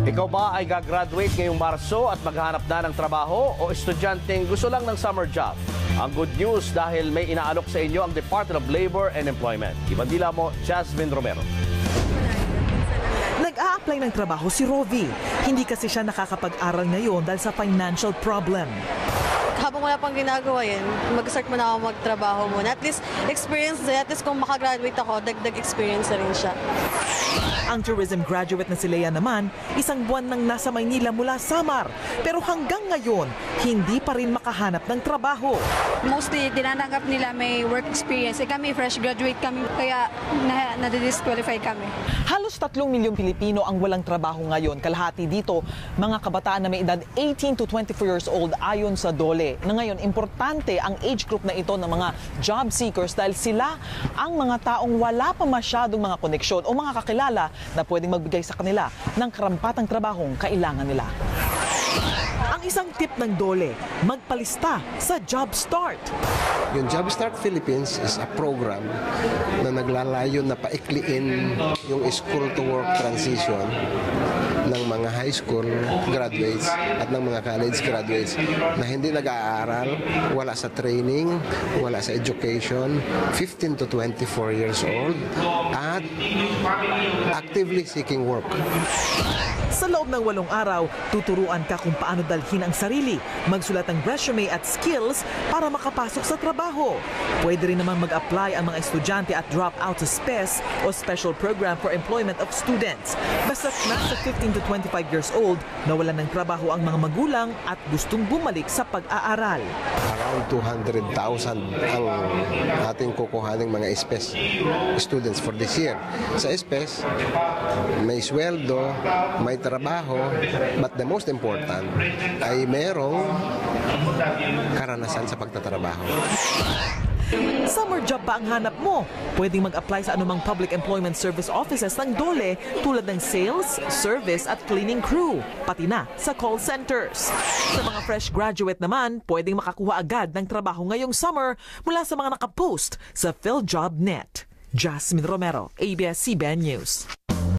Ikaw ba ay gagraduate ngayong Marso at maghahanap na ng trabaho o estudyanteng gusto lang ng summer job? Ang good news dahil may inaalok sa inyo ang Department of Labor and Employment. Ibandila mo, Jasmine Romero. Nag-a-apply ng trabaho si Rovi. Hindi kasi siya nakakapag-aral ngayon dahil sa financial problem. Habang wala pang ginagawa yun, mag-start muna ako magtrabaho muna. At least experience din. At least kung makagraduate ako, dagdag experience na rin siya. Ang tourism graduate na si Lea naman, isang buwan nang nasa Maynila mula Samar. Pero hanggang ngayon, hindi pa rin makahanap ng trabaho. Mostly, tinanggap nila may work experience. Kami, fresh graduate kami, kaya na-disqualify kami. Halos 3 milyong Pilipino ang walang trabaho ngayon. Kalahati dito, mga kabataan na may edad 18 to 24 years old ayon sa DOLE. Na ngayon, importante ang age group na ito ng mga job seekers dahil sila ang mga taong wala pa masyadong mga koneksyon o mga kakilala na pwedeng magbigay sa kanila ng karampatang trabahong kailangan nila. Ang isang tip ng DOLE, magpalista sa Job Start. Yung Job Start Philippines is a program na naglalayon na paikliin yung school-to-work transition ng mga high school graduates at ng mga college graduates na hindi nag-aaral, wala sa training, wala sa education, 15 to 24 years old, at actively seeking work. Sa loob ng 8 araw, tuturuan ka kung paano dalhin ang sarili, magsulat ng resume at skills para makapasok sa trabaho. Pwede rin naman mag-apply ang mga estudyante at drop out sa SPES o Special Program for Employment of Students. Basta't nasa 15 to 25 years old, nawalan ng trabaho ang mga magulang at gustong bumalik sa pag-aaral. Around 200,000 ang ating kukuhaning mga SPES students for this year. Sa SPES, may sweldo, may trabaho, but the most important ay merong karanasan sa pagtatrabaho. Summer job ba ang hanap mo? Pwedeng mag-apply sa anumang public employment service offices ng DOLE tulad ng sales, service at cleaning crew, pati na sa call centers. Sa mga fresh graduate naman, pwedeng makakuha agad ng trabaho ngayong summer mula sa mga nakapost sa PhilJobNet. Jasmine Romero, ABS-CBN News.